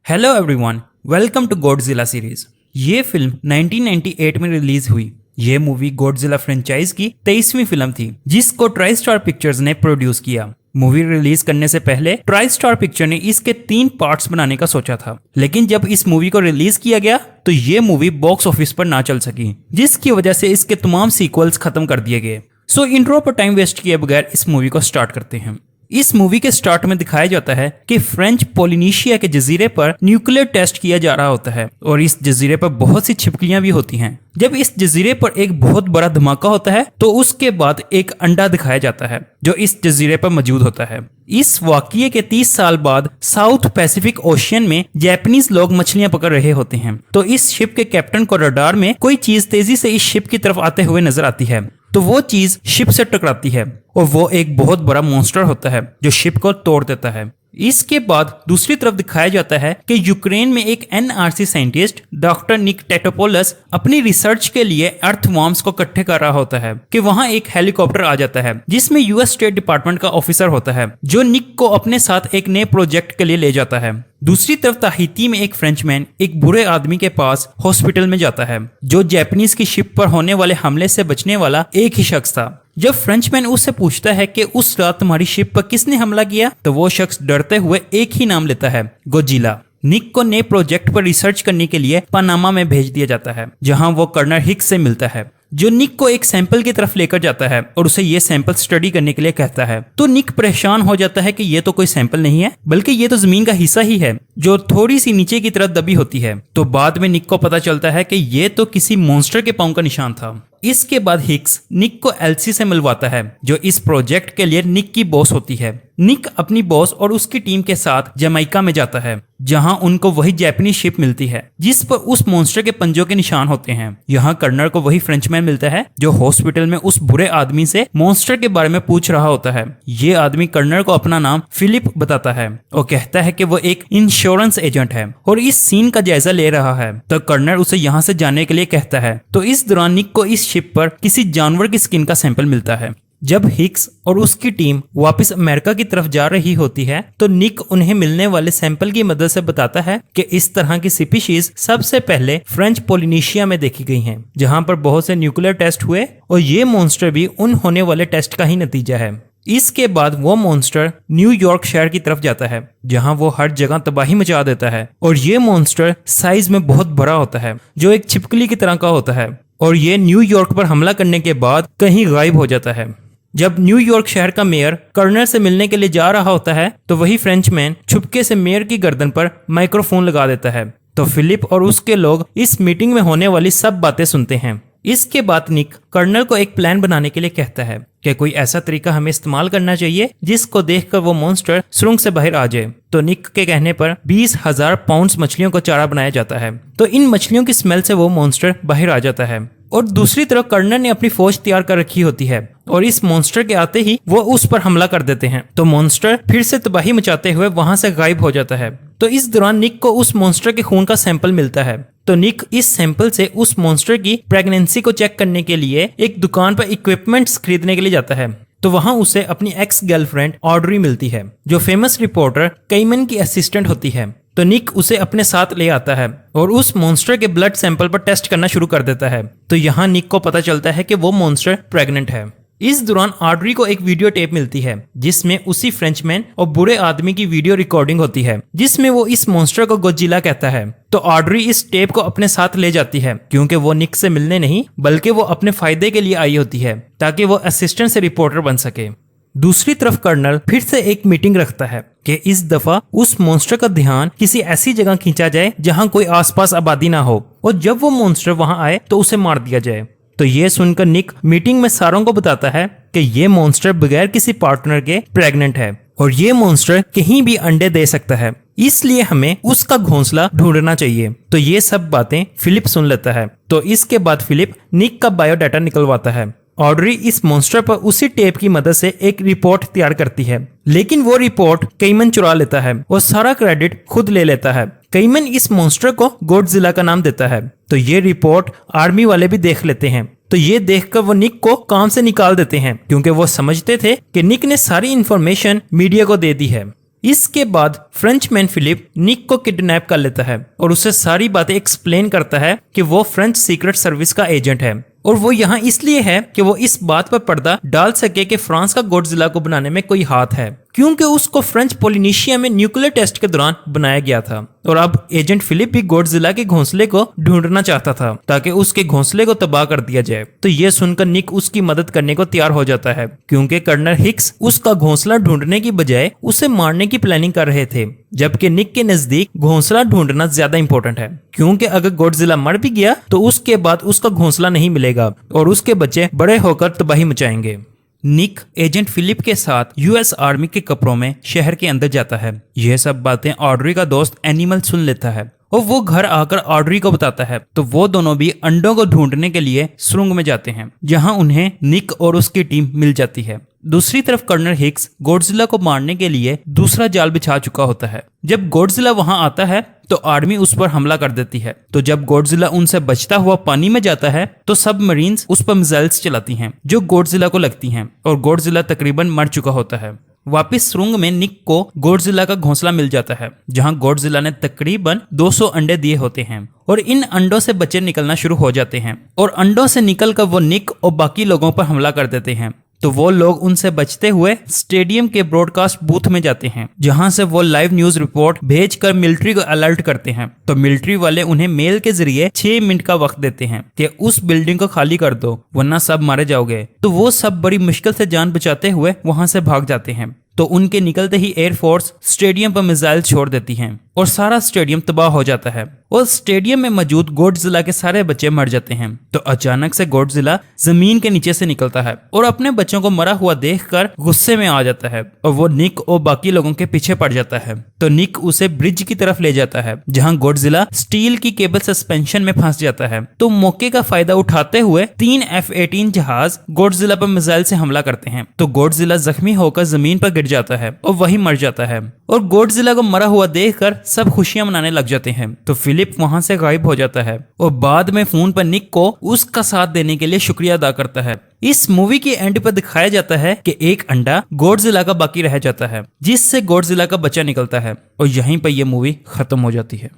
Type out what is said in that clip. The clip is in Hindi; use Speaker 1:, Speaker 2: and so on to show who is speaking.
Speaker 1: Hello everyone, welcome to Godzilla series. ये फिल्म 1998 में रिलीज हुई। ये मूवी गॉडजिला फ्रेंचाइज की 23वीं फिल्म थी जिसको ट्राई स्टार पिक्चर्स ने प्रोड्यूस किया। मूवी रिलीज करने से पहले ट्राई स्टार पिक्चर ने इसके 3 पार्ट्स बनाने का सोचा था, लेकिन जब इस मूवी को रिलीज किया गया तो ये मूवी बॉक्स ऑफिस पर ना चल सकी, जिसकी वजह से इसके तमाम सीक्वल्स खत्म कर दिए गए। सो इंट्रो पर टाइम वेस्ट किए बगैर इस मूवी को स्टार्ट करते हैं। इस मूवी के स्टार्ट में दिखाया जाता है कि फ्रेंच पोलिनेशिया के जजीरे पर न्यूक्लियर टेस्ट किया जा रहा होता है और इस जजीरे पर बहुत सी छिपकलियां भी होती हैं। जब इस जजीरे पर एक बहुत बड़ा धमाका होता है तो उसके बाद एक अंडा दिखाया जाता है जो इस जजीरे पर मौजूद होता है। इस वाकये के 30 साल बाद साउथ पैसिफिक ओशियन में जापानीज लोग मछलियां पकड़ रहे होते हैं, तो इस शिप के कैप्टन को रडार में कोई चीज तेजी से इस शिप की तरफ आते हुए नजर आती है। तो वो चीज शिप से टकराती है और वो एक बहुत बड़ा मॉन्स्टर होता है जो शिप को तोड़ देता है। इसके बाद दूसरी तरफ दिखाया जाता है कि यूक्रेन में एक एनआरसी साइंटिस्ट डॉक्टर निक टेटोपोलस अपनी रिसर्च के लिए अर्थवॉर्म्स को इकट्ठे कर रहा होता है कि वहां एक हेलीकॉप्टर आ जाता है जिसमें यूएस स्टेट डिपार्टमेंट का ऑफिसर होता है जो निक को अपने साथ एक नए प्रोजेक्ट के लिए ले जाता है। दूसरी तरफ ताहिती में एक फ्रेंचमैन एक बुरे आदमी के पास हॉस्पिटल में जाता है जो जापानीज की शिप पर होने वाले हमले से बचने वाला एक ही शख्स था। जब फ्रेंचमैन उससे पूछता है कि उस रात तुम्हारी शिप पर किसने हमला किया तो वो शख्स डरते हुए एक ही नाम लेता है, गोजिला। निक को नए प्रोजेक्ट पर रिसर्च करने के लिए पनामा में भेज दिया जाता है जहां वो कर्नल हिक्स से मिलता है जो निक को एक सैंपल की तरफ लेकर जाता है और उसे ये सैंपल स्टडी करने के लिए कहता है। तो निक परेशान हो जाता है कि ये तो कोई सैंपल नहीं है बल्कि ये तो जमीन का हिस्सा ही है जो थोड़ी सी नीचे की तरफ दबी होती है। तो बाद में निक को पता चलता है कि ये तो किसी मॉन्स्टर के पांव का निशान था। इसके बाद हिक्स निक को एल्सी से मिलवाता है जो इस प्रोजेक्ट के लिए निक की बॉस होती है। निक अपनी बॉस और उसकी टीम के साथ जमैका में जाता है जहां उनको वही जापानीज शिप मिलती है जिस पर उस मॉन्स्टर के पंजों के निशान होते हैं। यहाँ कर्नल को वही फ्रेंचमैन मिलता है जो हॉस्पिटल में उस बुरे आदमी से मॉन्स्टर के बारे में पूछ रहा होता है। ये आदमी कर्नल को अपना नाम फिलिप बताता है और कहता है कि वो एक इंश्योरेंस एजेंट है और इस सीन का जायजा ले रहा है। तो कर्नल उसे यहाँ से जाने के लिए कहता है। तो इस दौरान निक को इस शिप पर किसी जानवर की स्किन का सैंपल मिलता है। जब हिक्स और उसकी टीम वापस अमेरिका की तरफ जा रही होती है तो निक उन्हें मिलने वाले सैंपल की मदद से बताता है कि इस तरह की स्पीशीज सबसे पहले फ्रेंच पोलिनेशिया में देखी गई हैं, जहां पर बहुत से न्यूक्लियर टेस्ट हुए और ये मॉन्स्टर भी उन होने वाले टेस्ट का ही नतीजा है। इसके बाद वो मॉन्स्टर न्यूयॉर्क शहर की तरफ जाता है जहां वो हर जगह तबाही मचा देता है और ये मॉन्स्टर साइज में बहुत बड़ा होता है जो एक छिपकली की तरह का होता है और ये न्यूयॉर्क पर हमला करने के बाद कहीं गायब हो जाता है। जब न्यूयॉर्क शहर का मेयर कर्नल से मिलने के लिए जा रहा होता है तो वही फ्रेंचमैन छुपके से मेयर की गर्दन पर माइक्रोफोन लगा देता है। तो फिलिप और उसके लोग इस मीटिंग में होने वाली सब बातें सुनते हैं। इसके बाद निक कर्नल को एक प्लान बनाने के लिए कहता है कि कोई ऐसा तरीका हमें इस्तेमाल करना चाहिए जिसको देखकर वो मॉन्स्टर सुरंग से बाहर आ जाए। तो निक के कहने पर 20,000 पाउंड्स मछलियों को चारा बनाया जाता है। तो इन मछलियों की स्मेल से वो मॉन्स्टर बाहर आ जाता है और दूसरी तरफ कर्नल ने अपनी फौज तैयार कर रखी होती है और इस मॉन्स्टर के आते ही वो उस पर हमला कर देते हैं। तो मॉन्स्टर फिर से तबाही मचाते हुए वहां से गायब हो जाता है। तो इस दौरान निक को उस मॉन्स्टर के खून का सैंपल मिलता है। तो निक इस सैंपल से उस मॉन्स्टर की प्रेगनेंसी को चेक करने के लिए एक दुकान पर इक्विपमेंट्स खरीदने के लिए जाता है। तो वहां उसे अपनी एक्स गर्लफ्रेंड ऑड्री मिलती है जो फेमस रिपोर्टर कैमन की असिस्टेंट होती है। तो निक उसे अपने साथ ले आता है और उस मॉन्स्टर के ब्लड सैंपल पर टेस्ट करना शुरू कर देता है। तो यहाँ निक को पता चलता है कि वो मॉन्स्टर प्रेग्नेंट है। इस दौरान ऑड्री को एक वीडियो टेप मिलती है जिसमें उसी फ्रेंचमैन और बुरे आदमी की वीडियो रिकॉर्डिंग होती है जिसमें वो इस मॉन्स्टर को गोजिला कहता है। तो ऑड्री इस टेप को अपने साथ ले जाती है क्योंकि वो निक से मिलने नहीं बल्कि वो अपने फायदे के लिए आई होती है ताकि वो असिस्टेंट से रिपोर्टर बन सके। दूसरी तरफ कर्नल फिर से एक मीटिंग रखता है कि इस दफा उस मॉन्स्टर का ध्यान किसी ऐसी जगह खींचा जाए जहां कोई आसपास आबादी ना हो और जब वो मॉन्स्टर वहां आए तो उसे मार दिया जाए। तो ये सुनकर निक मीटिंग में सारों को बताता है कि ये मॉन्स्टर बगैर किसी पार्टनर के प्रेग्नेंट है और ये मॉन्स्टर कहीं भी अंडे दे सकता है, इसलिए हमें उसका घोंसला ढूंढना चाहिए। तो ये सब बातें फिलिप सुन लेता है। तो इसके बाद फिलिप निक का बायोडाटा निकलवाता है। ऑड्री इस मॉन्स्टर पर उसी टेप की मदद से एक रिपोर्ट तैयार करती है, लेकिन वो रिपोर्ट कैमन चुरा लेता है और सारा क्रेडिट खुद ले लेता है। कैमन इस मॉन्स्टर को गॉडजिला का नाम देता है। तो ये रिपोर्ट आर्मी वाले भी देख लेते हैं। तो ये देखकर वो निक को काम से निकाल देते हैं क्योंकि वो समझते थे कि निक ने सारी इंफॉर्मेशन मीडिया को दे दी है। इसके बाद फ्रेंचमैन फिलिप निक को किडनैप कर लेता है और उसे सारी बातें एक्सप्लेन करता है कि वो फ्रेंच सीक्रेट सर्विस का एजेंट है और वो यहाँ इसलिए है कि वो इस बात पर पर्दा डाल सके कि फ्रांस का गॉडजिला को बनाने में कोई हाथ है, क्योंकि उसको फ्रेंच पोलिनेशिया में न्यूक्लियर टेस्ट के दौरान बनाया गया था। और अब एजेंट फिलिप भी गॉडजिला के घोंसले को ढूंढना चाहता था ताकि उसके घोंसले को तबाह कर दिया जाए। तो ये सुनकर निक उसकी मदद करने को तैयार हो जाता है, क्योंकि कर्नल हिक्स उसका घोंसला ढूंढने की बजाय उसे मारने की प्लानिंग कर रहे थे, जबकि निक के नजदीक घोंसला ढूंढना ज्यादा इंपॉर्टेंट है, क्योंकि अगर गॉडजिला मर भी गया तो उसके बाद उसका घोंसला नहीं मिलेगा और उसके बच्चे बड़े होकर तबाही मचाएंगे। निक एजेंट फिलिप के साथ यूएस आर्मी के कपड़ों में शहर के अंदर जाता है। यह सब बातें ऑड्री का दोस्त एनिमल सुन लेता है और वो घर आकर ऑड्री को बताता है। तो वो दोनों भी अंडों को ढूंढने के लिए सुरंग में जाते हैं, जहां उन्हें निक और उसकी टीम मिल जाती है। दूसरी तरफ कर्नल हिक्स गॉडजिला को मारने के लिए दूसरा जाल बिछा चुका होता है। जब गॉडजिला वहां आता है तो आर्मी उस पर हमला कर देती है। तो जब गॉडजिला उनसे बचता हुआ पानी में जाता है तो सबमरीन्स उस पर मिसाइल्स चलाती हैं जो गॉडजिला को लगती हैं और गॉडजिला तकरीबन मर चुका होता है। वापिस सुरंग में निक को गॉडजिला का घोंसला मिल जाता है, जहां गॉडजिला ने तकरीबन 200 अंडे दिए होते हैं और इन अंडों से बच्चे निकलना शुरू हो जाते हैं और अंडों से निकलकर वो निक और बाकी लोगों पर हमला कर देते हैं। तो वो लोग उनसे बचते हुए स्टेडियम के ब्रॉडकास्ट बूथ में जाते हैं, जहां से वो लाइव न्यूज रिपोर्ट भेजकर मिलिट्री को अलर्ट करते हैं। तो मिलिट्री वाले उन्हें मेल के जरिए 6 मिनट का वक्त देते हैं कि उस बिल्डिंग को खाली कर दो वरना सब मारे जाओगे। तो वो सब बड़ी मुश्किल से जान बचाते हुए वहां से भाग जाते हैं। तो उनके निकलते ही एयरफोर्स स्टेडियम पर मिसाइल छोड़ देती हैं और सारा स्टेडियम तबाह हो जाता है और स्टेडियम में मौजूद गॉडजिला के सारे बच्चे मर जाते हैं। तो अचानक से गॉडजिला जमीन के नीचे से निकलता है और अपने बच्चों को मरा हुआ देखकर गुस्से में आ जाता है और वो निक और बाकी लोगों के पीछे पड़ जाता है। तो निक उसे ब्रिज की तरफ ले जाता है, जहां गॉडजिला स्टील की केबल सस्पेंशन में फंस जाता है। तो मौके का फायदा उठाते हुए 3 F-18 जहाज गॉडजिला पर मिसाइल से हमला करते हैं। तो गॉडजिला जख्मी होकर जमीन पर गिर जाता है और वही मर जाता है और गॉडजिला को मरा हुआ देखकर सब खुशियां मनाने लग जाते हैं। तो फिलिप वहां से गायब हो जाता है और बाद में फोन पर निक को उसका साथ देने के लिए शुक्रिया अदा करता है। इस मूवी के एंड पर दिखाया जाता है कि एक अंडा गॉडजिला का बाकी रह जाता है, जिससे गॉडजिला का बच्चा निकलता है और यहीं पर यह मूवी खत्म हो जाती है।